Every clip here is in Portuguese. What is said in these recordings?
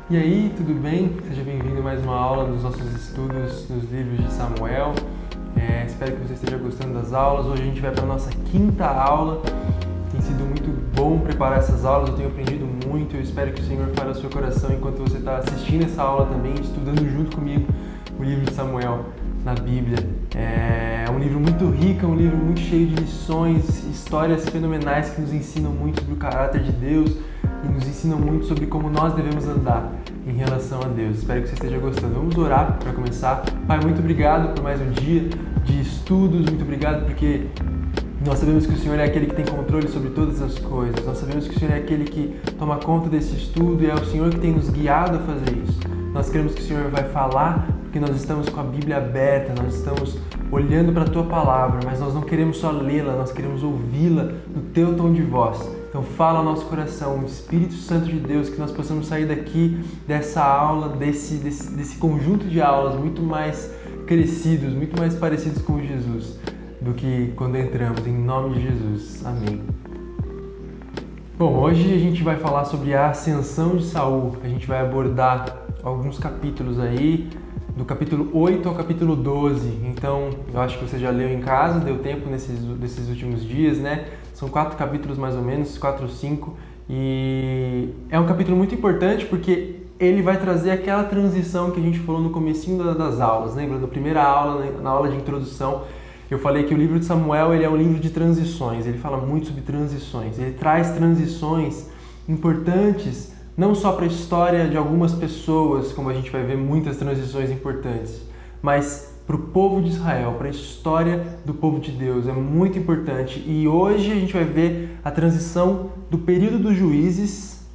E aí, tudo bem? Seja bem-vindo a mais uma aula dos nossos estudos nos livros de Samuel. Espero que você esteja gostando das aulas. Hoje a gente vai para a nossa quinta aula. Tem sido muito bom preparar essas aulas, eu tenho aprendido muito. Eu espero que o Senhor fale ao seu coração enquanto você está assistindo essa aula também, estudando junto comigo o livro de Samuel na Bíblia. É um livro muito rico, é um livro muito cheio de lições, histórias fenomenais que nos ensinam muito sobre o caráter de Deus e nos ensinam muito sobre como nós devemos andar em relação a Deus. Espero que você esteja gostando. Vamos orar para começar. Pai, muito obrigado por mais um dia de estudos, muito obrigado porque nós sabemos que o Senhor é aquele que tem controle sobre todas as coisas. Nós sabemos que o Senhor é aquele que toma conta desse estudo e é o Senhor que tem nos guiado a fazer isso. Nós queremos que o Senhor vai falar porque nós estamos com a Bíblia aberta, nós estamos olhando para a Tua Palavra, mas nós não queremos só lê-la, nós queremos ouvi-la no Teu tom de voz. Então fala ao nosso coração, Espírito Santo de Deus, que nós possamos sair daqui dessa aula, desse conjunto de aulas muito mais crescidos, muito mais parecidos com Jesus do que quando entramos, em nome de Jesus. Amém. Bom, hoje a gente vai falar sobre a ascensão de Saul. A gente vai abordar alguns capítulos aí, do capítulo 8 ao capítulo 12. Então, eu acho que você já leu em casa, deu tempo nesses últimos dias, né? São 4 capítulos mais ou menos, 4 ou 5. E é um capítulo muito importante porque ele vai trazer aquela transição que a gente falou no comecinho das aulas. Lembra? Na primeira aula, na aula de introdução, eu falei que o livro de Samuel ele é um livro de transições. Ele fala muito sobre transições. Ele traz transições importantes não só para a história de algumas pessoas, como a gente vai ver muitas transições importantes, mas para o povo de Israel, para a história do povo de Deus. É muito importante. E hoje a gente vai ver a transição do período dos juízes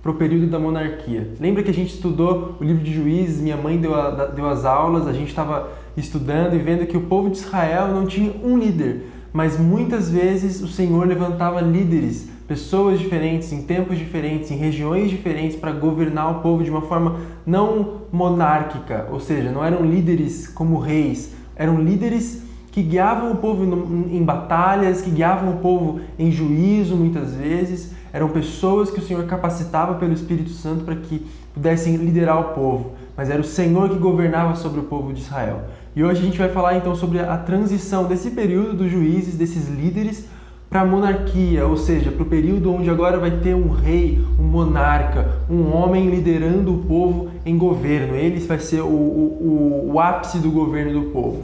para o período da monarquia. Lembra que a gente estudou o livro de Juízes, minha mãe deu as aulas, a gente estava estudando e vendo que o povo de Israel não tinha um líder, mas muitas vezes o Senhor levantava líderes, pessoas diferentes, em tempos diferentes, em regiões diferentes, para governar o povo de uma forma não monárquica, ou seja, não eram líderes como reis, eram líderes que guiavam o povo em batalhas, que guiavam o povo em juízo muitas vezes, eram pessoas que o Senhor capacitava pelo Espírito Santo para que pudessem liderar o povo, mas era o Senhor que governava sobre o povo de Israel. E hoje a gente vai falar então sobre a transição desse período dos juízes, desses líderes, para a monarquia, ou seja, para o período onde agora vai ter um rei, um monarca, um homem liderando o povo em governo. Ele vai ser o ápice do governo do povo.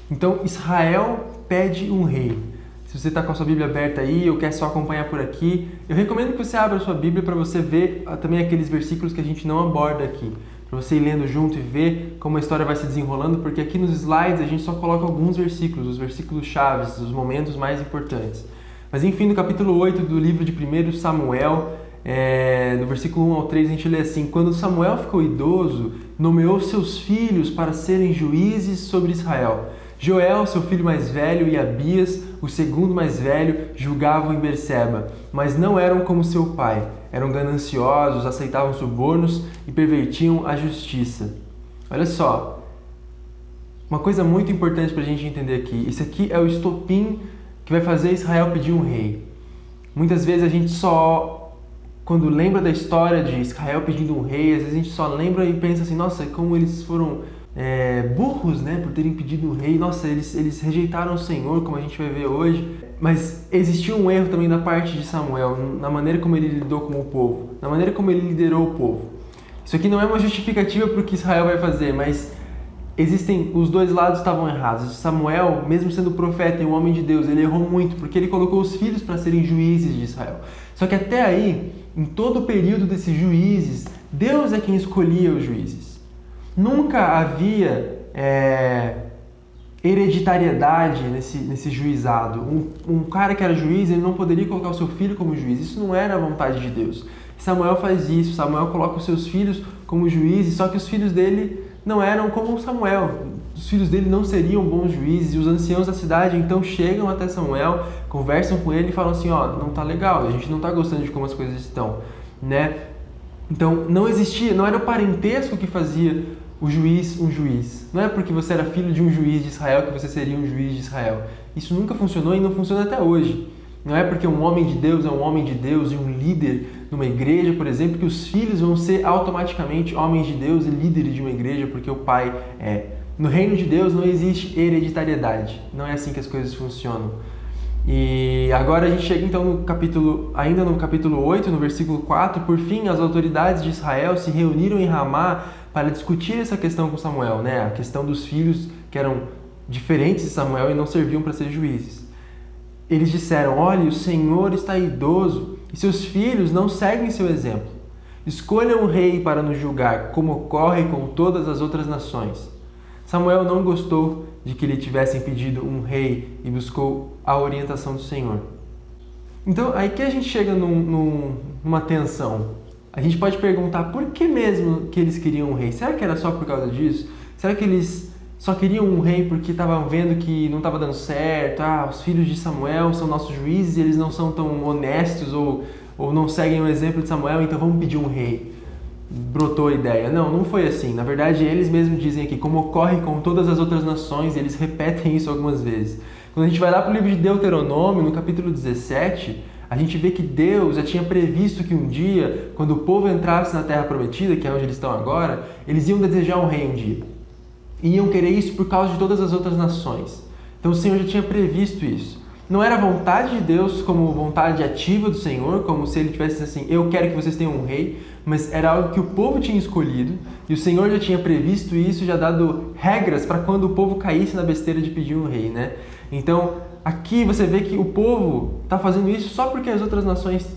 Então Israel pede um rei. Se você está com a sua Bíblia aberta aí ou quer só acompanhar por aqui, eu recomendo que você abra a sua Bíblia para você ver também aqueles versículos que a gente não aborda aqui. Para você ir lendo junto e ver como a história vai se desenrolando, porque aqui nos slides a gente só coloca alguns versículos, os versículos chaves, os momentos mais importantes. Mas enfim, no capítulo 8 do livro de 1 Samuel, no versículo 1 ao 3, a gente lê assim: Quando Samuel ficou idoso, nomeou seus filhos para serem juízes sobre Israel. Joel, seu filho mais velho, e Abias, o segundo mais velho, julgavam em Berseba, mas não eram como seu pai. Eram gananciosos, aceitavam subornos e pervertiam a justiça. Olha só, uma coisa muito importante para a gente entender aqui. Isso aqui é o estopim que vai fazer Israel pedir um rei. Muitas vezes a gente só, quando lembra da história de Israel pedindo um rei, às vezes a gente só lembra e pensa assim, nossa, como eles foram burros, né, por terem pedido um rei. Nossa, eles rejeitaram o Senhor, como a gente vai ver hoje. Mas existia um erro também da parte de Samuel, na maneira como ele lidou com o povo, na maneira como ele liderou o povo. Isso aqui não é uma justificativa para o que Israel vai fazer, mas os dois lados estavam errados. Samuel, mesmo sendo profeta e um homem de Deus, ele errou muito, porque ele colocou os filhos para serem juízes de Israel. Só que até aí, em todo o período desses juízes, Deus é quem escolhia os juízes. Nunca havia hereditariedade nesse juizado. Um cara que era juiz, ele não poderia colocar o seu filho como juiz. Isso não era a vontade de Deus. Samuel faz isso. Samuel coloca os seus filhos como juízes, só que os filhos dele não eram como Samuel. Os filhos dele não seriam bons juízes. E os anciãos da cidade então chegam até Samuel, conversam com ele e falam assim, não tá legal, a gente não tá gostando de como as coisas estão, né? Então não era o parentesco que fazia o juiz um juiz. Não é porque você era filho de um juiz de Israel que você seria um juiz de Israel. Isso nunca funcionou e não funciona até hoje. Não é porque um homem de Deus é um homem de Deus e um líder numa igreja, por exemplo, que os filhos vão ser automaticamente homens de Deus e líderes de uma igreja, porque o pai é. No reino de Deus não existe hereditariedade, não é assim que as coisas funcionam. E agora a gente chega então ainda no capítulo 8, no versículo 4, por fim, as autoridades de Israel se reuniram em Ramá para discutir essa questão com Samuel, né? A questão dos filhos que eram diferentes de Samuel e não serviam para ser juízes. Eles disseram: olha, o Senhor está idoso e seus filhos não seguem seu exemplo. Escolha um rei para nos julgar, como ocorre com todas as outras nações. Samuel não gostou de que lhe tivessem pedido um rei e buscou a orientação do Senhor. Então, aí que a gente chega numa tensão. A gente pode perguntar por que mesmo que eles queriam um rei? Será que era só por causa disso? Será que eles só queriam um rei porque estavam vendo que não estava dando certo? Os filhos de Samuel são nossos juízes e eles não são tão honestos ou não seguem o exemplo de Samuel, então vamos pedir um rei. Brotou a ideia. Não foi assim. Na verdade, eles mesmos dizem aqui, como ocorre com todas as outras nações, eles repetem isso algumas vezes. Quando a gente vai lá para o livro de Deuteronômio, no capítulo 17, a gente vê que Deus já tinha previsto que um dia, quando o povo entrasse na Terra Prometida, que é onde eles estão agora, eles iam desejar um rei um dia. E iam querer isso por causa de todas as outras nações. Então o Senhor já tinha previsto isso. Não era vontade de Deus como vontade ativa do Senhor, como se ele tivesse assim, eu quero que vocês tenham um rei, mas era algo que o povo tinha escolhido e o Senhor já tinha previsto isso, já dado regras para quando o povo caísse na besteira de pedir um rei, né? Então, aqui você vê que o povo está fazendo isso só porque as outras nações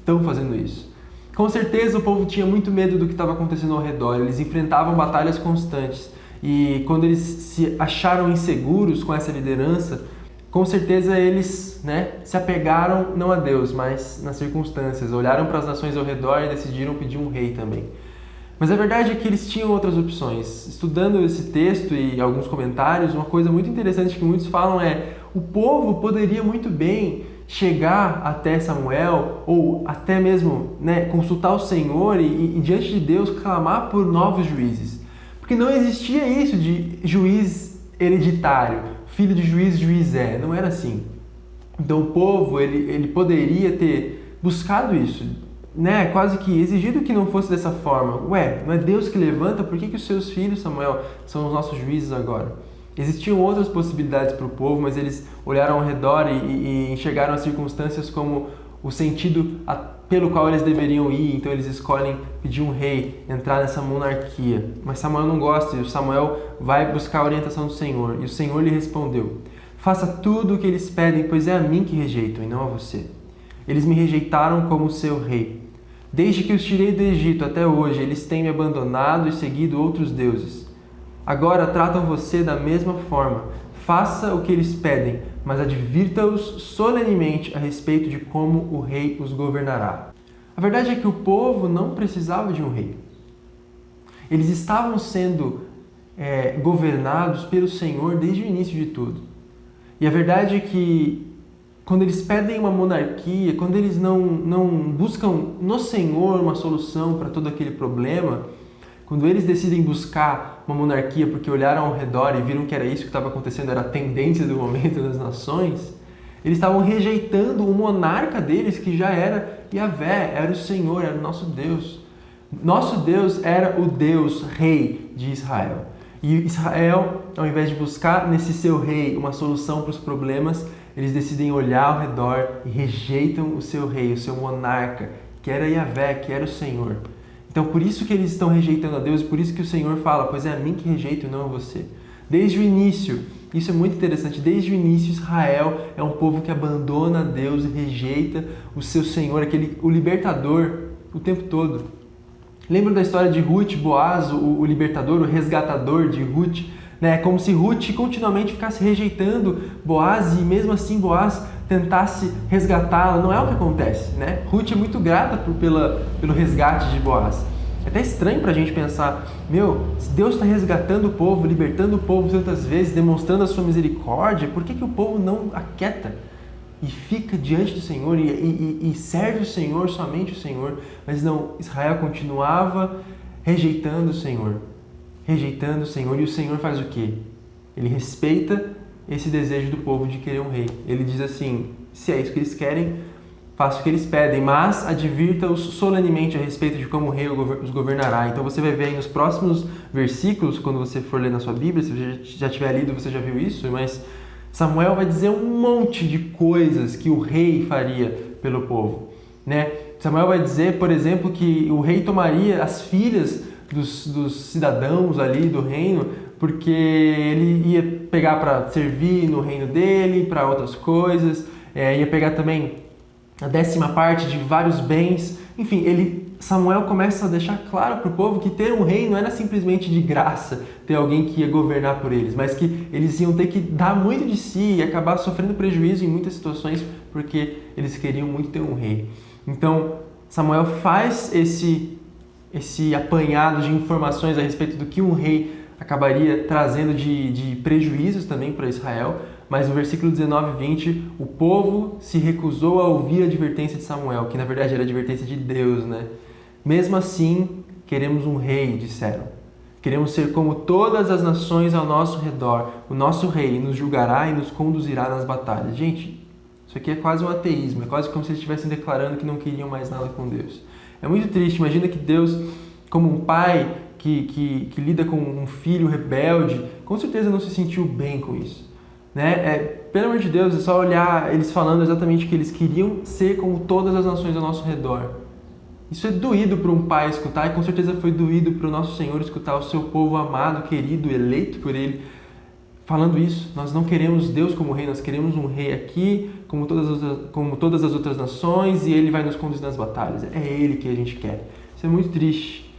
estão fazendo isso. Com certeza o povo tinha muito medo do que estava acontecendo ao redor, eles enfrentavam batalhas constantes e quando eles se acharam inseguros com essa liderança, com certeza eles se apegaram não a Deus, mas nas circunstâncias, olharam para as nações ao redor e decidiram pedir um rei também. Mas a verdade é que eles tinham outras opções. Estudando esse texto e alguns comentários, uma coisa muito interessante que muitos falam é: o povo poderia muito bem chegar até Samuel ou até mesmo consultar o Senhor e diante de Deus clamar por novos juízes. Porque não existia isso de juiz hereditário, filho de juiz, juiz é. Não era assim. Então o povo ele poderia ter buscado isso, quase que exigido que não fosse dessa forma. Não é Deus que levanta? Por que os seus filhos, Samuel, são os nossos juízes agora? Existiam outras possibilidades para o povo, mas eles olharam ao redor e enxergaram as circunstâncias como o sentido pelo qual eles deveriam ir, então eles escolhem pedir um rei, entrar nessa monarquia. Mas Samuel não gosta, e o Samuel vai buscar a orientação do Senhor, e o Senhor lhe respondeu: faça tudo o que eles pedem, pois é a mim que rejeitam, e não a você. Eles me rejeitaram como seu rei. Desde que os tirei do Egito até hoje, eles têm me abandonado e seguido outros deuses. Agora tratam você da mesma forma. Faça o que eles pedem, mas advirta-os solenemente a respeito de como o rei os governará. A verdade é que o povo não precisava de um rei. Eles estavam sendo governados pelo Senhor desde o início de tudo. E a verdade é que quando eles pedem uma monarquia, quando eles não buscam no Senhor uma solução para todo aquele problema, quando eles decidem buscar uma monarquia porque olharam ao redor e viram que era isso que estava acontecendo, era a tendência do momento das nações, eles estavam rejeitando o monarca deles, que já era Yahvé, era o Senhor, era o nosso Deus. Nosso Deus era o Deus, rei de Israel. E Israel, ao invés de buscar nesse seu rei uma solução para os problemas, eles decidem olhar ao redor e rejeitam o seu rei, o seu monarca, que era Yahvé, que era o Senhor. Então, por isso que eles estão rejeitando a Deus e por isso que o Senhor fala: pois é a mim que rejeito e não a você. Desde o início, isso é muito interessante, desde o início Israel é um povo que abandona Deus e rejeita o seu Senhor, o libertador, o tempo todo. Lembram da história de Ruth, Boaz, o libertador, o resgatador de Ruth? Como se Ruth continuamente ficasse rejeitando Boaz e mesmo assim Boaz tentasse resgatá-la. Não é o que acontece, Ruth é muito grata pelo resgate de Boaz. É até estranho pra gente pensar, se Deus está resgatando o povo, libertando o povo tantas vezes, demonstrando a sua misericórdia, por que o povo não aquieta e fica diante do Senhor e serve o Senhor, somente o Senhor? Mas não, Israel continuava rejeitando o Senhor. Rejeitando o Senhor, e o Senhor faz o quê? Ele respeita esse desejo do povo de querer um rei. Ele diz assim: se é isso que eles querem, faça o que eles pedem, mas advirta-os solenemente a respeito de como o rei os governará. Então você vai ver aí nos próximos versículos, quando você for ler na sua Bíblia, se você já tiver lido, você já viu isso, mas Samuel vai dizer um monte de coisas que o rei faria pelo povo, né? Samuel vai dizer, por exemplo, que o rei tomaria as filhas dos cidadãos ali do reino, porque ele ia pegar para servir no reino dele, para outras coisas, ia pegar também a 10ª parte de vários bens. Enfim, Samuel começa a deixar claro para o povo que ter um rei não era simplesmente de graça, ter alguém que ia governar por eles, mas que eles iam ter que dar muito de si e acabar sofrendo prejuízo em muitas situações porque eles queriam muito ter um rei. Então, Samuel faz esse apanhado de informações a respeito do que um rei acabaria trazendo de prejuízos também para Israel, mas no versículo 19 e 20, o povo se recusou a ouvir a advertência de Samuel, que na verdade era a advertência de Deus, né? Mesmo assim, queremos um rei, disseram. Queremos ser como todas as nações ao nosso redor. O nosso rei nos julgará e nos conduzirá nas batalhas. Gente, isso aqui é quase um ateísmo, é quase como se eles estivessem declarando que não queriam mais nada com Deus. É muito triste, imagina que Deus, como um pai que lida com um filho rebelde, com certeza não se sentiu bem com isso. Né? Pelo amor de Deus, é só olhar eles falando exatamente que eles queriam ser como todas as nações ao nosso redor. Isso é doído para um pai escutar, e com certeza foi doído para o nosso Senhor escutar o seu povo amado, querido, eleito por Ele, falando isso. Nós não queremos Deus como rei, nós queremos um rei aqui, como todas as outras nações, e Ele vai nos conduzir nas batalhas. É Ele que a gente quer. Isso é muito triste.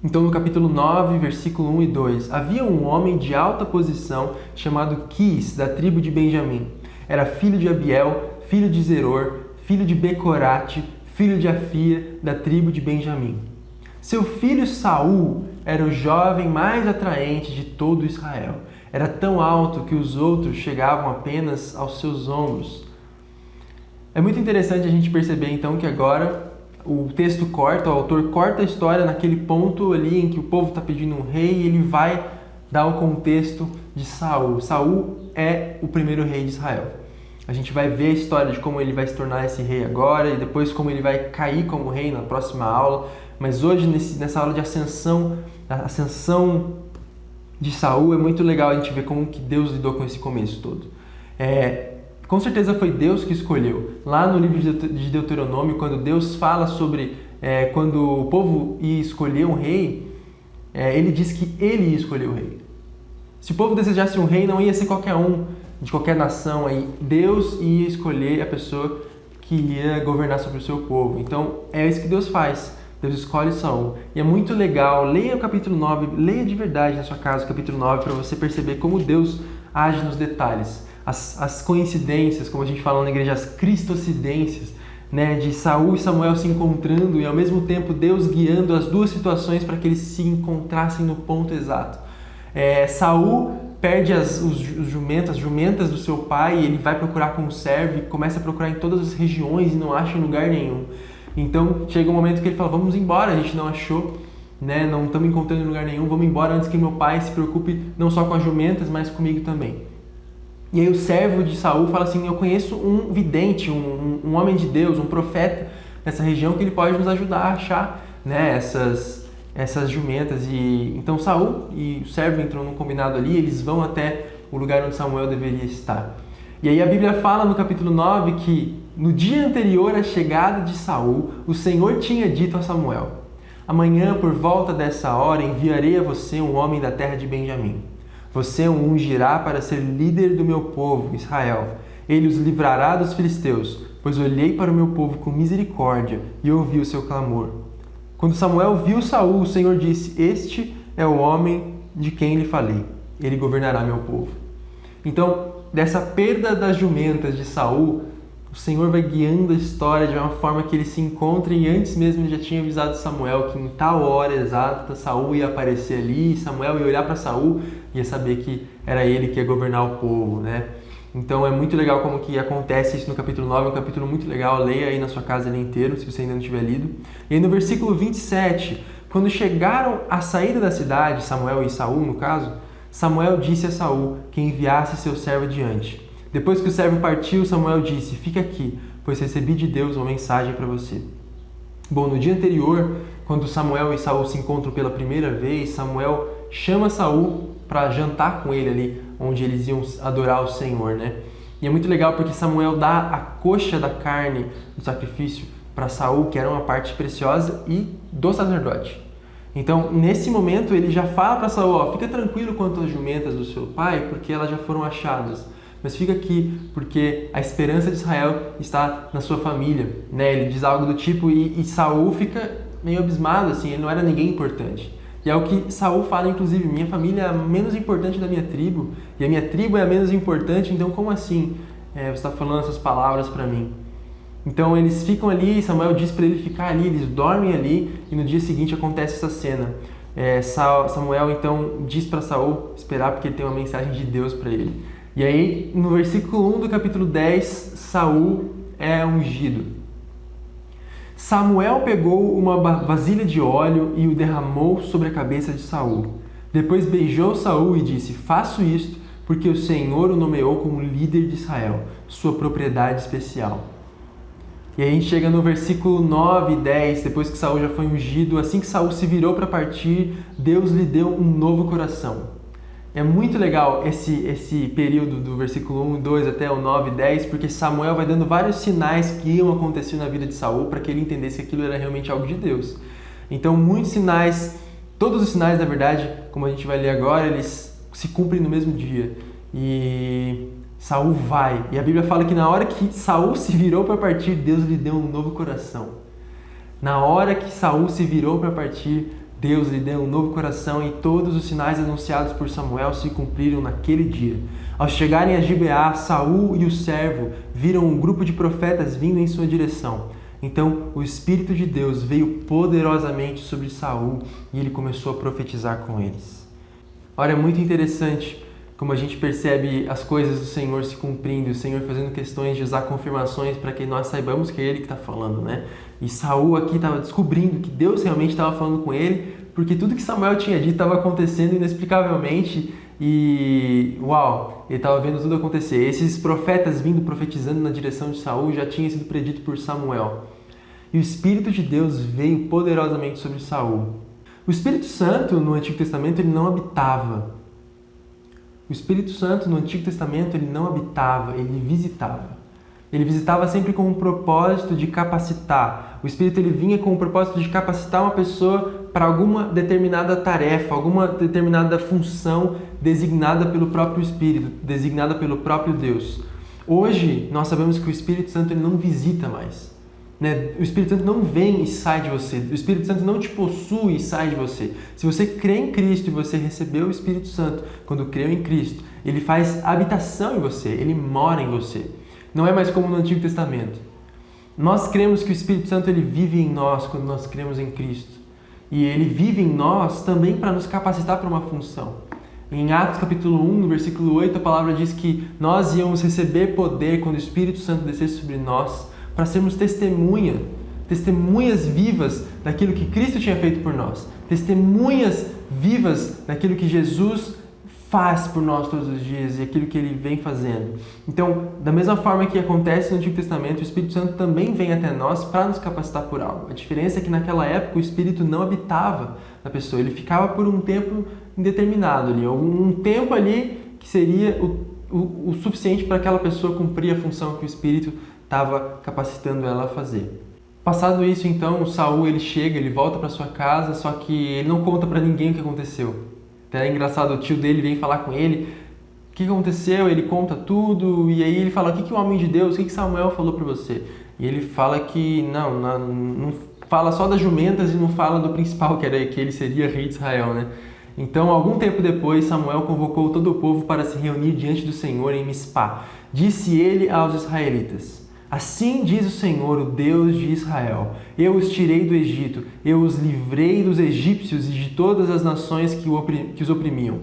Então, no capítulo 9, versículo 1 e 2, havia um homem de alta posição chamado Quis, da tribo de Benjamim. Era filho de Abiel, filho de Zeror, filho de Becorate, filho de Afia, da tribo de Benjamim. Seu filho Saul era o jovem mais atraente de todo Israel. Era tão alto que os outros chegavam apenas aos seus ombros. É muito interessante a gente perceber, então, que agora o texto corta, o autor corta a história naquele ponto ali em que o povo está pedindo um rei e ele vai dar o contexto de Saul. Saul é o primeiro rei de Israel. A gente vai ver a história de como ele vai se tornar esse rei agora e depois como ele vai cair como rei na próxima aula. Mas hoje, nessa aula de ascensão, a ascensão de Saul, é muito legal a gente ver como que Deus lidou com esse começo todo. Com certeza foi Deus que escolheu. Lá no livro de Deuteronômio, quando Deus fala sobre quando o povo ia escolher um rei, ele diz que ele ia escolher o rei. Se o povo desejasse um rei, não ia ser qualquer um, de qualquer nação. Aí Deus ia escolher a pessoa que ia governar sobre o seu povo. Então, é isso que Deus faz. Deus escolhe Saul. E é muito legal. Leia o capítulo 9, leia de verdade na sua casa o capítulo 9 para você perceber como Deus age nos detalhes. As coincidências, como a gente fala na igreja, as cristocidências, né, de Saul e Samuel se encontrando e ao mesmo tempo Deus guiando as duas situações para que eles se encontrassem no ponto exato. Saul perde as jumentas do seu pai, e ele vai procurar com o servo e começa a procurar em todas as regiões e não acha em lugar nenhum. Então chega um momento que ele fala, vamos embora, a gente não achou, né, não estamos encontrando em lugar nenhum, vamos embora antes que meu pai se preocupe não só com as jumentas, mas comigo também. E aí o servo de Saul fala assim, eu conheço um vidente, um homem de Deus, um profeta nessa região que ele pode nos ajudar a achar, né, essas jumentas. E então Saul e o servo entram num combinado ali, eles vão até o lugar onde Samuel deveria estar. E aí a Bíblia fala no capítulo 9 que no dia anterior à chegada de Saul, o Senhor tinha dito a Samuel, amanhã por volta dessa hora enviarei a você um homem da terra de Benjamim. Você o ungirá para ser líder do meu povo, Israel. Ele os livrará dos filisteus, pois olhei para o meu povo com misericórdia e ouvi o seu clamor. Quando Samuel viu Saul, o Senhor disse, este é o homem de quem lhe falei. Ele governará meu povo. Então, dessa perda das jumentas de Saul, o Senhor vai guiando a história de uma forma que eles se encontrem, e antes mesmo ele já tinha avisado Samuel que em tal hora exata Saul ia aparecer ali, e Samuel ia olhar para Saul e ia saber que era ele que ia governar o povo, né? Então é muito legal como que acontece isso no capítulo 9, é um capítulo muito legal, leia aí na sua casa ele inteiro, se você ainda não tiver lido. E aí no versículo 27, quando chegaram à saída da cidade, Samuel e Saul no caso, Samuel disse a Saul que enviasse seu servo adiante. Depois que o servo partiu, Samuel disse, fica aqui, pois recebi de Deus uma mensagem para você. Bom, no dia anterior, quando Samuel e Saul se encontram pela primeira vez, Samuel chama Saul para jantar com ele ali, onde eles iam adorar o Senhor, né? E é muito legal porque Samuel dá a coxa da carne do sacrifício para Saul, que era uma parte preciosa, e do sacerdote. Então, nesse momento, ele já fala para Saul, ó, fica tranquilo quanto às jumentas do seu pai, porque elas já foram achadas. Mas fica aqui, porque a esperança de Israel está na sua família, né? Ele diz algo do tipo, e Saul fica meio abismado, assim, ele não era ninguém importante. E é o que Saul fala, inclusive, minha família é a menos importante da minha tribo, e a minha tribo é a menos importante, então como assim você está falando essas palavras para mim? Então eles ficam ali, Samuel diz para ele ficar ali, eles dormem ali, e no dia seguinte acontece essa cena. Samuel então diz para Saul esperar, porque ele tem uma mensagem de Deus para ele. E aí, no versículo 1 do capítulo 10, Saul é ungido. Samuel pegou uma vasilha de óleo e o derramou sobre a cabeça de Saul. Depois beijou Saul e disse, faço isto porque o Senhor o nomeou como líder de Israel, sua propriedade especial. E aí a gente chega no versículo 9 e 10, depois que Saul já foi ungido, assim que Saul se virou para partir, Deus lhe deu um novo coração. É muito legal esse período do versículo 1 e 2 até o 9 e 10, porque Samuel vai dando vários sinais que iam acontecer na vida de Saul para que ele entendesse que aquilo era realmente algo de Deus. Então, muitos sinais, todos os sinais, na verdade, como a gente vai ler agora, eles se cumprem no mesmo dia. E Saul vai. E a Bíblia fala que na hora que Saul se virou para partir, Deus lhe deu um novo coração. Na hora que Saul se virou para partir, Deus lhe deu um novo coração e todos os sinais anunciados por Samuel se cumpriram naquele dia. Ao chegarem a Gibeá, Saul e o servo viram um grupo de profetas vindo em sua direção. Então o Espírito de Deus veio poderosamente sobre Saul e ele começou a profetizar com eles. Olha, é muito interessante como a gente percebe as coisas do Senhor se cumprindo, o Senhor fazendo questões de usar confirmações para que nós saibamos que é Ele que está falando, né? E Saul aqui estava descobrindo que Deus realmente estava falando com ele, porque tudo que Samuel tinha dito estava acontecendo inexplicavelmente e, uau, ele estava vendo tudo acontecer. Esses profetas vindo profetizando na direção de Saul já tinha sido predito por Samuel. E o Espírito de Deus veio poderosamente sobre Saul. O Espírito Santo no Antigo Testamento ele não habitava. O Espírito Santo no Antigo Testamento ele não habitava, ele visitava. Ele visitava sempre com o propósito de capacitar. O Espírito ele vinha com o propósito de capacitar uma pessoa para alguma determinada tarefa, alguma determinada função designada pelo próprio Espírito, designada pelo próprio Deus. Hoje, nós sabemos que o Espírito Santo ele não visita mais. Né? O Espírito Santo não vem e sai de você. O Espírito Santo não te possui e sai de você. Se você crê em Cristo e você recebeu o Espírito Santo, quando creu em Cristo, ele faz habitação em você, ele mora em você. Não é mais como no Antigo Testamento. Nós cremos que o Espírito Santo ele vive em nós quando nós cremos em Cristo. E ele vive em nós também para nos capacitar para uma função. Em Atos capítulo 1, no versículo 8, a palavra diz que nós íamos receber poder quando o Espírito Santo descesse sobre nós para sermos testemunhas vivas daquilo que Cristo tinha feito por nós. Testemunhas vivas daquilo que Jesus faz por nós todos os dias e aquilo que Ele vem fazendo. Então, da mesma forma que acontece no Antigo Testamento, o Espírito Santo também vem até nós para nos capacitar por algo. A diferença é que naquela época o Espírito não habitava na pessoa, ele ficava por um tempo indeterminado ali, um tempo ali que seria o suficiente para aquela pessoa cumprir a função que o Espírito estava capacitando ela a fazer. Passado isso, então, o Saul ele chega, ele volta para sua casa, só que ele não conta para ninguém o que aconteceu. É engraçado, o tio dele vem falar com ele, o que aconteceu, ele conta tudo, e aí ele fala, o que o homem de Deus, o que Samuel falou para você? E ele fala que não fala só das jumentas e não fala do principal, que era que ele seria rei de Israel, né? Então, algum tempo depois, Samuel convocou todo o povo para se reunir diante do Senhor em Mispá. Disse ele aos israelitas, assim diz o Senhor, o Deus de Israel, eu os tirei do Egito, eu os livrei dos egípcios e de todas as nações que os oprimiam.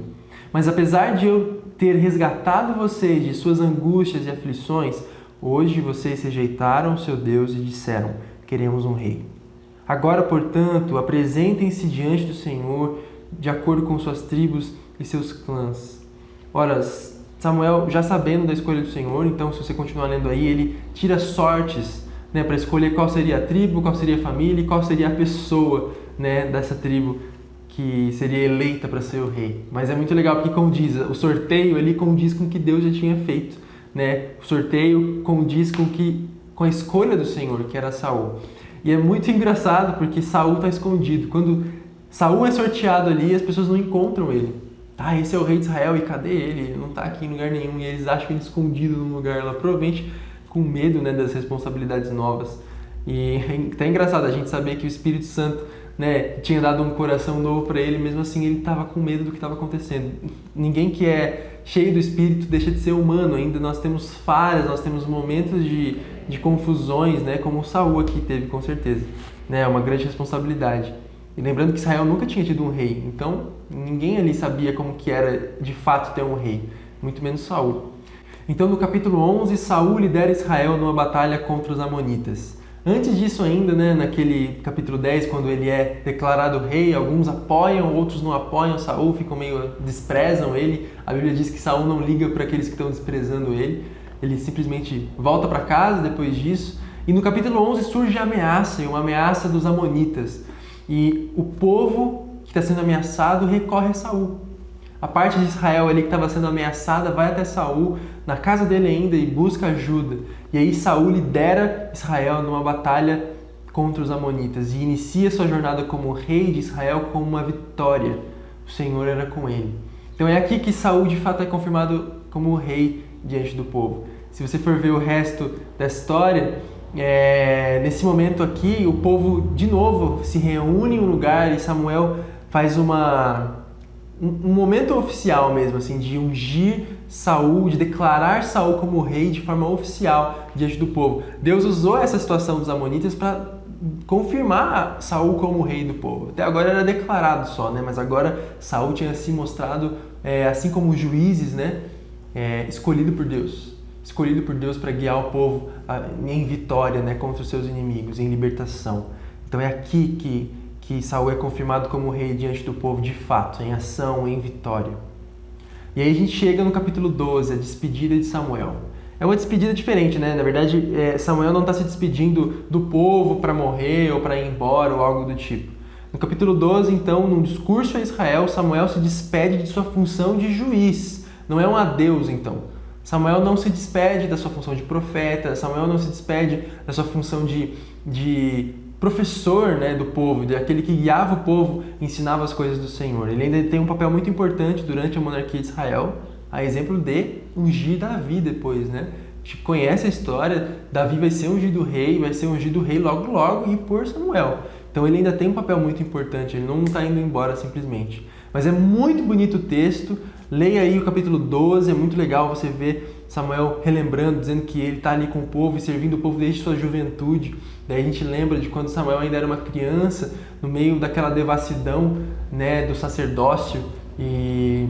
Mas apesar de eu ter resgatado vocês de suas angústias e aflições, hoje vocês rejeitaram o seu Deus e disseram, queremos um rei. Agora, portanto, apresentem-se diante do Senhor de acordo com suas tribos e seus clãs. Ora, Samuel, já sabendo da escolha do Senhor, então se você continuar lendo aí, ele tira sortes, né, para escolher qual seria a tribo, qual seria a família e qual seria a pessoa, né, dessa tribo que seria eleita para ser o rei. Mas é muito legal porque condiz, o sorteio ali condiz com o que Deus já tinha feito, né? O sorteio condiz com a escolha do Senhor, que era Saul. E é muito engraçado porque Saul está escondido. Quando Saul é sorteado ali, as pessoas não encontram ele. Tá, esse é o rei de Israel e cadê ele? Ele não está aqui em lugar nenhum. E eles acham ele escondido num lugar lá, provavelmente com medo, né, das responsabilidades novas. E é até engraçado a gente saber que o Espírito Santo, né, tinha dado um coração novo para ele, mesmo assim ele estava com medo do que estava acontecendo. Ninguém que é cheio do Espírito deixa de ser humano, ainda nós temos falhas, nós temos momentos de confusões, né, como o Saul aqui teve, com certeza. É uma grande responsabilidade. E lembrando que Israel nunca tinha tido um rei, então ninguém ali sabia como que era de fato ter um rei, muito menos Saul. Então no capítulo 11, Saul lidera Israel numa batalha contra os amonitas. Antes disso ainda, né, naquele capítulo 10, quando ele é declarado rei, alguns apoiam, outros não apoiam Saul, desprezam ele. A Bíblia diz que Saul não liga para aqueles que estão desprezando ele. Ele simplesmente volta para casa depois disso. E no capítulo 11 surge a ameaça, uma ameaça dos amonitas. E o povo que está sendo ameaçado recorre a Saul. A parte de Israel ali que estava sendo ameaçada vai até Saul, na casa dele ainda, e busca ajuda. E aí Saul lidera Israel numa batalha contra os amonitas e inicia sua jornada como rei de Israel com uma vitória. O Senhor era com ele. Então é aqui que Saul de fato é confirmado como rei diante do povo. Se você for ver o resto da história, nesse momento aqui o povo de novo se reúne em um lugar e Samuel faz um momento oficial mesmo, assim, de ungir Saul, de declarar Saul como rei de forma oficial diante do povo. Deus usou essa situação dos amonitas para confirmar Saul como rei do povo. Até agora era declarado só, né? Mas agora Saul tinha se mostrado, assim como os juízes, né? Escolhido por Deus para guiar o povo em vitória, né? Contra os seus inimigos, em libertação. Então é aqui que Saul é confirmado como rei diante do povo de fato, em ação, em vitória. E aí a gente chega no capítulo 12, a despedida de Samuel. É uma despedida diferente, né? Na verdade, Samuel não está se despedindo do povo para morrer ou para ir embora ou algo do tipo. No capítulo 12, então, num discurso a Israel, Samuel se despede de sua função de juiz. Não é um adeus, então. Samuel não se despede da sua função de profeta, Samuel não se despede da sua função de professor, né, do povo, daquele que guiava o povo, ensinava as coisas do Senhor. Ele ainda tem um papel muito importante durante a monarquia de Israel, a exemplo de ungir Davi depois, né? A gente conhece a história, Davi vai ser ungido rei logo logo e por Samuel. Então ele ainda tem um papel muito importante, ele não está indo embora simplesmente. Mas é muito bonito o texto, leia aí o capítulo 12, é muito legal você ver Samuel relembrando, dizendo que ele está ali com o povo e servindo o povo desde sua juventude. Daí a gente lembra de quando Samuel ainda era uma criança, no meio daquela devassidão, né, do sacerdócio, e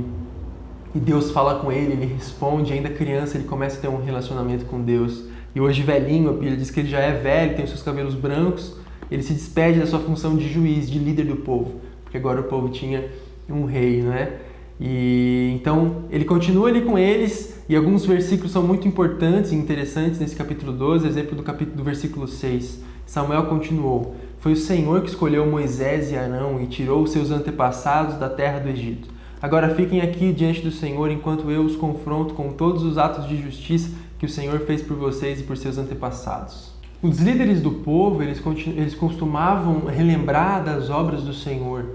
Deus fala com ele, ele responde, ainda criança ele começa a ter um relacionamento com Deus. E hoje velhinho, a Bíblia diz que ele já é velho, tem os seus cabelos brancos, ele se despede da sua função de juiz, de líder do povo, porque agora o povo tinha um rei, não é? E então ele continua ali com eles, e alguns versículos são muito importantes e interessantes nesse capítulo 12, exemplo do versículo 6. Samuel continuou: foi o Senhor que escolheu Moisés e Arão e tirou os seus antepassados da terra do Egito. Agora fiquem aqui diante do Senhor enquanto eu os confronto com todos os atos de justiça que o Senhor fez por vocês e por seus antepassados. Os líderes do povo, eles costumavam relembrar das obras do Senhor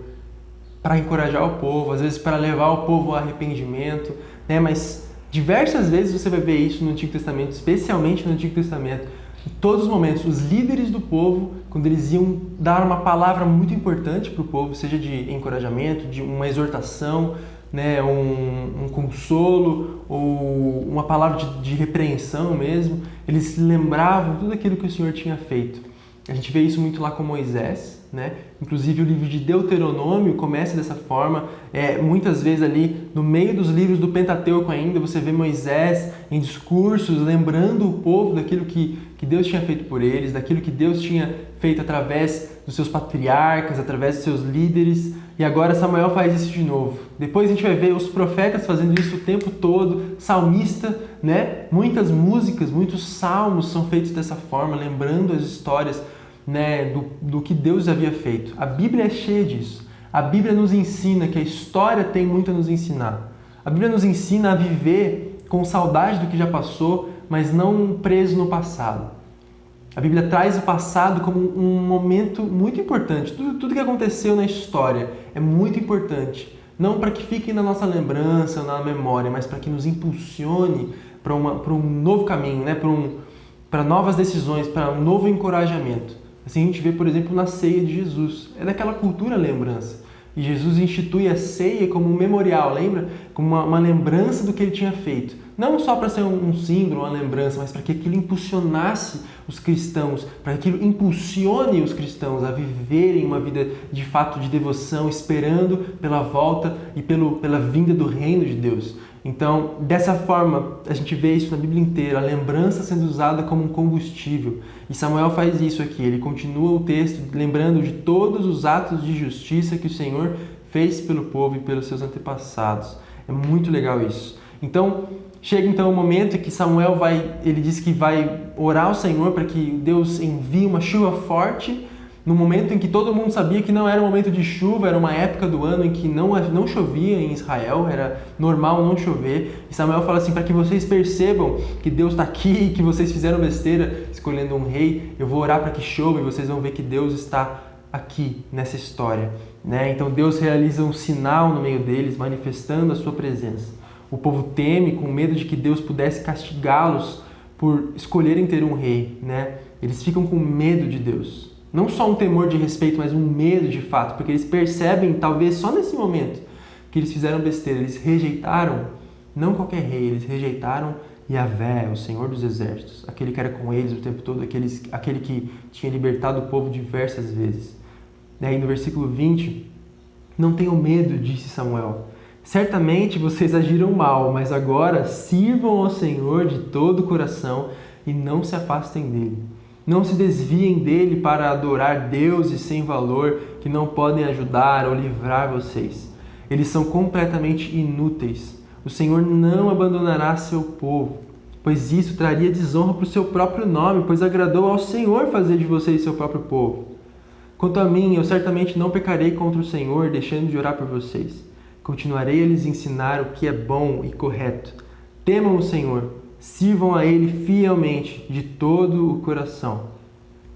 para encorajar o povo, às vezes para levar o povo ao arrependimento, né? Mas diversas vezes você vai ver isso no Antigo Testamento, especialmente no Antigo Testamento. Em todos os momentos, os líderes do povo, quando eles iam dar uma palavra muito importante para o povo, seja de encorajamento, de uma exortação, né, um consolo ou uma palavra de repreensão mesmo, eles lembravam tudo aquilo que o Senhor tinha feito. A gente vê isso muito lá com Moisés, né? Inclusive o livro de Deuteronômio começa dessa forma. Muitas vezes ali no meio dos livros do Pentateuco ainda você vê Moisés em discursos lembrando o povo daquilo que Deus tinha feito por eles, daquilo que Deus tinha feito através dos seus patriarcas, através dos seus líderes. E agora Samuel faz isso de novo. Depois a gente vai ver os profetas fazendo isso o tempo todo, salmista, né? Muitas músicas, muitos salmos são feitos dessa forma, lembrando as histórias, né, do que Deus havia feito. A Bíblia é cheia disso. A Bíblia nos ensina que a história tem muito a nos ensinar. A Bíblia nos ensina a viver com saudade do que já passou, mas não preso no passado. A Bíblia traz o passado como um momento muito importante. Tudo que aconteceu na história é muito importante. Não para que fique na nossa lembrança, na memória, mas para que nos impulsione para um novo caminho, né? Para novas decisões, para um novo encorajamento. Assim a gente vê, por exemplo, na ceia de Jesus. É daquela cultura a lembrança. E Jesus institui a ceia como um memorial, lembra? Como uma lembrança do que ele tinha feito. Não só para ser um símbolo, uma lembrança, mas para que aquilo impulsionasse os cristãos, para que aquilo impulsione os cristãos a viverem uma vida de fato de devoção, esperando pela volta e pela vinda do reino de Deus. Então, dessa forma, a gente vê isso na Bíblia inteira, a lembrança sendo usada como um combustível. E Samuel faz isso aqui, ele continua o texto lembrando de todos os atos de justiça que o Senhor fez pelo povo e pelos seus antepassados. É muito legal isso. Então, chega então o momento em que Samuel ele diz que vai orar ao Senhor para que Deus envie uma chuva forte, no momento em que todo mundo sabia que não era um momento de chuva, era uma época do ano em que não chovia em Israel, era normal não chover. E Samuel fala assim, para que vocês percebam que Deus está aqui, que vocês fizeram besteira escolhendo um rei, eu vou orar para que chova e vocês vão ver que Deus está aqui nessa história, né? Então Deus realiza um sinal no meio deles, manifestando a sua presença. O povo teme com medo de que Deus pudesse castigá-los por escolherem ter um rei, né? Eles ficam com medo de Deus. Não só um temor de respeito, mas um medo de fato, porque eles percebem, talvez só nesse momento, que eles fizeram besteira. Eles rejeitaram, não qualquer rei, eles rejeitaram Yahvé, o Senhor dos Exércitos, aquele que era com eles o tempo todo, aquele que tinha libertado o povo diversas vezes. E aí no versículo 20, não tenham medo, disse Samuel. Certamente vocês agiram mal, mas agora sirvam ao Senhor de todo o coração e não se afastem dele. Não se desviem dele para adorar deuses sem valor que não podem ajudar ou livrar vocês. Eles são completamente inúteis. O Senhor não abandonará seu povo, pois isso traria desonra para o seu próprio nome, pois agradou ao Senhor fazer de vocês seu próprio povo. Quanto a mim, eu certamente não pecarei contra o Senhor, deixando de orar por vocês. Continuarei a lhes ensinar o que é bom e correto. Temam o Senhor. Sirvam a Ele fielmente, de todo o coração.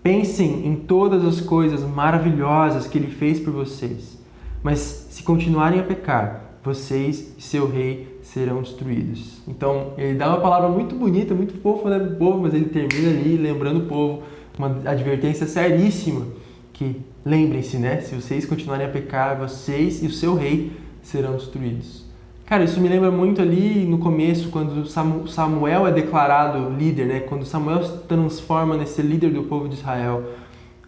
Pensem em todas as coisas maravilhosas que Ele fez por vocês. Mas se continuarem a pecar, vocês e seu rei serão destruídos. Então, ele dá uma palavra muito bonita, muito fofa, né, pro povo, mas ele termina ali lembrando o povo, uma advertência seríssima, que lembrem-se, né, se vocês continuarem a pecar, vocês e o seu rei serão destruídos. Cara, isso me lembra muito ali no começo, quando Samuel é declarado líder, né? Quando Samuel se transforma nesse líder do povo de Israel.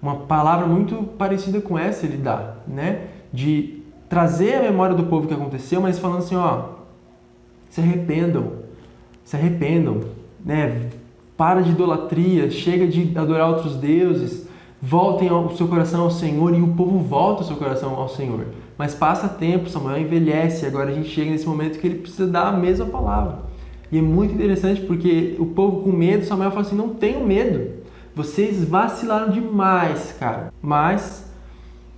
Uma palavra muito parecida com essa ele dá, né? De trazer a memória do povo que aconteceu, mas falando assim, ó, se arrependam, né? Para de idolatria, chega de adorar outros deuses, voltem o seu coração ao Senhor, e o povo volta o seu coração ao Senhor. Mas passa tempo, Samuel envelhece, e agora a gente chega nesse momento que ele precisa dar a mesma palavra. E é muito interessante porque o povo com medo, Samuel fala assim, não tenham medo, vocês vacilaram demais, cara. Mas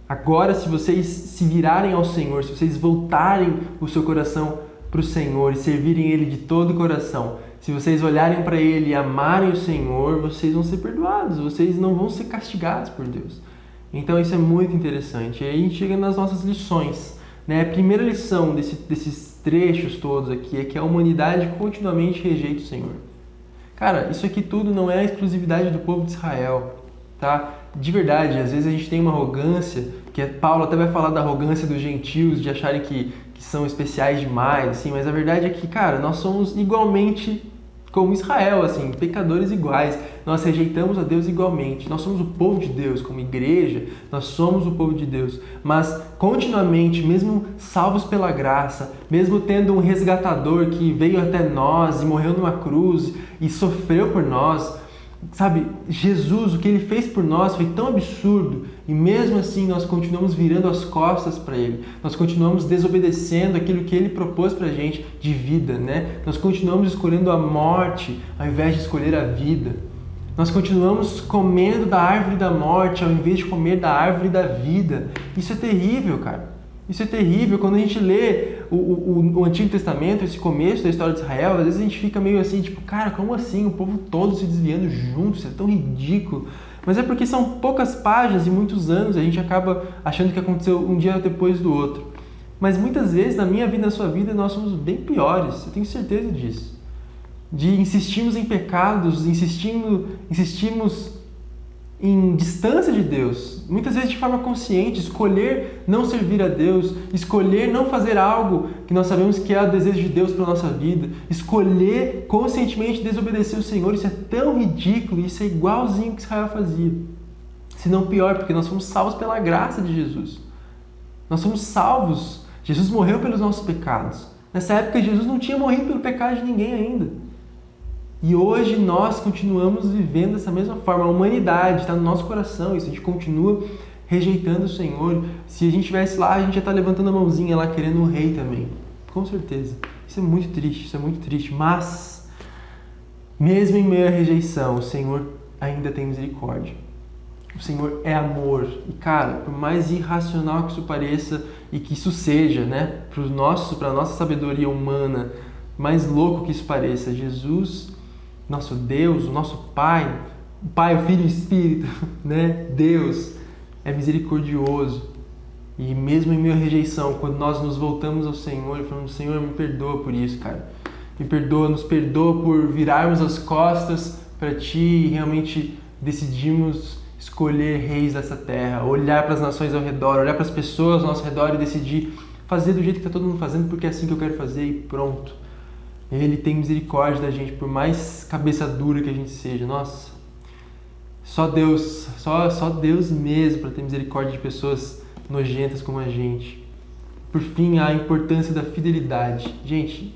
agora, se vocês se virarem ao Senhor, se vocês voltarem o seu coração para o Senhor e servirem Ele de todo o coração, se vocês olharem para Ele e amarem o Senhor, vocês vão ser perdoados, vocês não vão ser castigados por Deus. Então isso é muito interessante. E aí a gente chega nas nossas lições, né? A primeira lição desses trechos todos aqui é que a humanidade continuamente rejeita o Senhor. Cara, isso aqui tudo não é a exclusividade do povo de Israel, tá? De verdade, às vezes a gente tem uma arrogância, que Paulo até vai falar da arrogância dos gentios, de acharem que são especiais demais, assim, mas a verdade é que, cara, nós somos igualmente como Israel, assim, pecadores iguais. Nós rejeitamos a Deus igualmente. Nós somos o povo de Deus, como igreja, nós somos o povo de Deus. Mas continuamente, mesmo salvos pela graça, mesmo tendo um resgatador que veio até nós e morreu numa cruz e sofreu por nós, sabe, Jesus, o que Ele fez por nós foi tão absurdo e mesmo assim nós continuamos virando as costas para Ele. Nós continuamos desobedecendo aquilo que Ele propôs para a gente de vida, né? Nós continuamos escolhendo a morte ao invés de escolher a vida. Nós continuamos comendo da árvore da morte ao invés de comer da árvore da vida. Isso é terrível, cara. Isso é terrível. Quando a gente lê o Antigo Testamento, esse começo da história de Israel, às vezes a gente fica meio assim, tipo, cara, como assim? O povo todo se desviando junto, isso é tão ridículo. Mas é porque são poucas páginas e muitos anos, a gente acaba achando que aconteceu um dia depois do outro. Mas muitas vezes, na minha vida e na sua vida, nós somos bem piores, eu tenho certeza disso. De insistirmos em pecados, insistimos em distância de Deus, muitas vezes de forma consciente, escolher não servir a Deus, escolher não fazer algo que nós sabemos que é o desejo de Deus para a nossa vida, escolher conscientemente desobedecer o Senhor. Isso é tão ridículo, isso é igualzinho que Israel fazia. Se não pior, porque nós fomos salvos pela graça de Jesus. Nós somos salvos. Jesus morreu pelos nossos pecados. Nessa época, Jesus não tinha morrido pelo pecado de ninguém ainda. E hoje nós continuamos vivendo dessa mesma forma. A humanidade está no nosso coração, isso, a gente continua rejeitando o Senhor. Se a gente estivesse lá, a gente já está levantando a mãozinha lá querendo um rei também. Com certeza. Isso é muito triste, isso é muito triste. Mas, mesmo em meio à rejeição, o Senhor ainda tem misericórdia. O Senhor é amor. E cara, por mais irracional que isso pareça e que isso seja, né, para a nossa sabedoria humana, mais louco que isso pareça, Jesus, nosso Deus, o nosso Pai, o Pai, o Filho e o Espírito, né? Deus é misericordioso. E mesmo em meio à rejeição, quando nós nos voltamos ao Senhor e falamos, Senhor, me perdoa por isso, cara. Me perdoa, nos perdoa por virarmos as costas para Ti e realmente decidimos escolher reis dessa terra, olhar para as nações ao redor, olhar para as pessoas ao nosso redor e decidir fazer do jeito que está todo mundo fazendo, porque é assim que eu quero fazer e pronto. Ele tem misericórdia da gente, por mais cabeça dura que a gente seja. Nossa, só Deus, só Deus mesmo para ter misericórdia de pessoas nojentas como a gente. Por fim, a importância da fidelidade. Gente,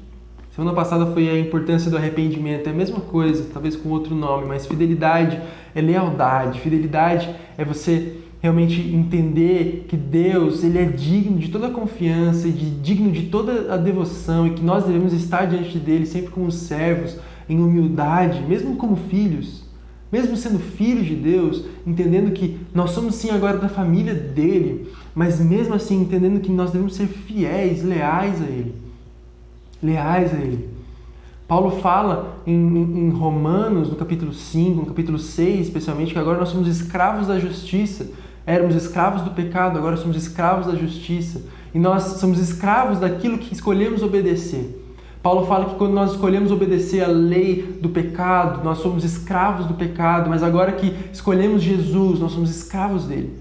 semana passada foi a importância do arrependimento. É a mesma coisa, talvez com outro nome, mas fidelidade é lealdade. Fidelidade é você realmente entender que Deus, Ele é digno de toda a confiança e digno de toda a devoção e que nós devemos estar diante dEle sempre como servos, em humildade, mesmo como filhos, mesmo sendo filhos de Deus, entendendo que nós somos sim agora da família dEle, mas mesmo assim entendendo que nós devemos ser fiéis, leais a Ele. Leais a Ele. Paulo fala em Romanos, no capítulo 5, no capítulo 6, especialmente, que agora nós somos escravos da justiça. Éramos escravos do pecado, agora somos escravos da justiça. E nós somos escravos daquilo que escolhemos obedecer. Paulo fala que quando nós escolhemos obedecer a lei do pecado, nós somos escravos do pecado, mas agora que escolhemos Jesus, nós somos escravos dele.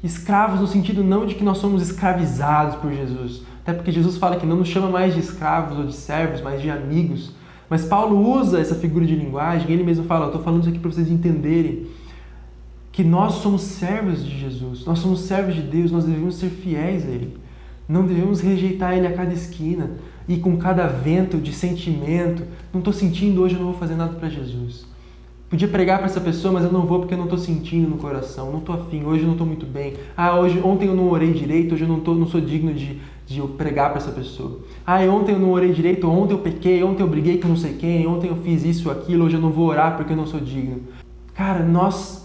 Escravos no sentido não de que nós somos escravizados por Jesus, até porque Jesus fala que não nos chama mais de escravos ou de servos, mas de amigos. Mas Paulo usa essa figura de linguagem, ele mesmo fala, eu estou falando isso aqui para vocês entenderem, que nós somos servos de Jesus, nós somos servos de Deus, nós devemos ser fiéis a Ele. Não devemos rejeitar Ele a cada esquina e com cada vento de sentimento. Não estou sentindo hoje, eu não vou fazer nada para Jesus. Podia pregar para essa pessoa, mas eu não vou porque eu não estou sentindo no coração, não estou afim, hoje eu não estou muito bem. Ontem eu não orei direito, hoje eu não sou digno de eu pregar para essa pessoa. Ontem eu não orei direito, ontem eu pequei, ontem eu briguei com não sei quem, ontem eu fiz isso, aquilo, hoje eu não vou orar porque eu não sou digno. Cara, nós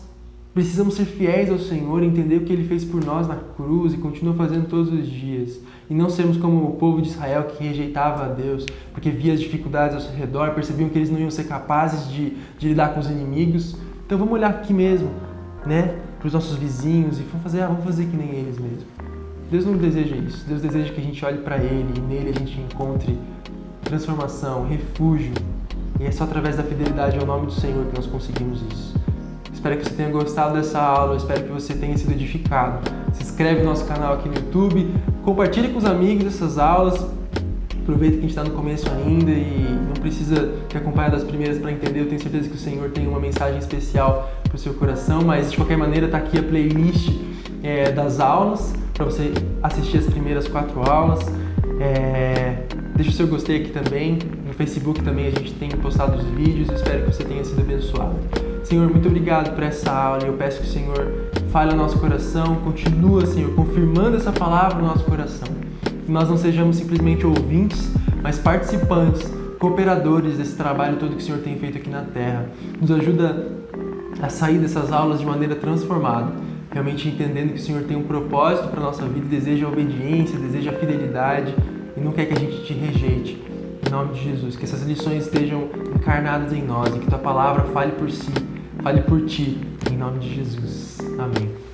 precisamos ser fiéis ao Senhor, entender o que Ele fez por nós na cruz e continua fazendo todos os dias. E não sermos como o povo de Israel que rejeitava a Deus, porque via as dificuldades ao seu redor, percebiam que eles não iam ser capazes de lidar com os inimigos. Então vamos olhar aqui mesmo, né, para os nossos vizinhos e vamos fazer que nem eles mesmo. Deus não deseja isso. Deus deseja que a gente olhe para Ele e nele a gente encontre transformação, refúgio. E é só através da fidelidade ao nome do Senhor que nós conseguimos isso. Espero que você tenha gostado dessa aula, espero que você tenha sido edificado. Se inscreve no nosso canal aqui no YouTube, compartilhe com os amigos essas aulas, Aproveita que a gente está no começo ainda e não precisa ter acompanhado as primeiras para entender. Eu tenho certeza que o Senhor tem uma mensagem especial para o seu coração, mas de qualquer maneira está aqui a playlist das aulas para você assistir as primeiras 4 aulas. Deixa o seu gostei aqui também. No Facebook também a gente tem postado os vídeos. Espero que você tenha sido abençoado. Senhor, muito obrigado por essa aula e eu peço que o Senhor fale ao nosso coração, continua, Senhor, confirmando essa palavra no nosso coração. Que nós não sejamos simplesmente ouvintes, mas participantes, cooperadores desse trabalho todo que o Senhor tem feito aqui na Terra. Nos ajuda a sair dessas aulas de maneira transformada, realmente entendendo que o Senhor tem um propósito para a nossa vida, deseja a obediência, deseja a fidelidade e não quer que a gente te rejeite. Em nome de Jesus, que essas lições estejam encarnadas em nós e que tua palavra fale por si, fale por ti, em nome de Jesus. Amém.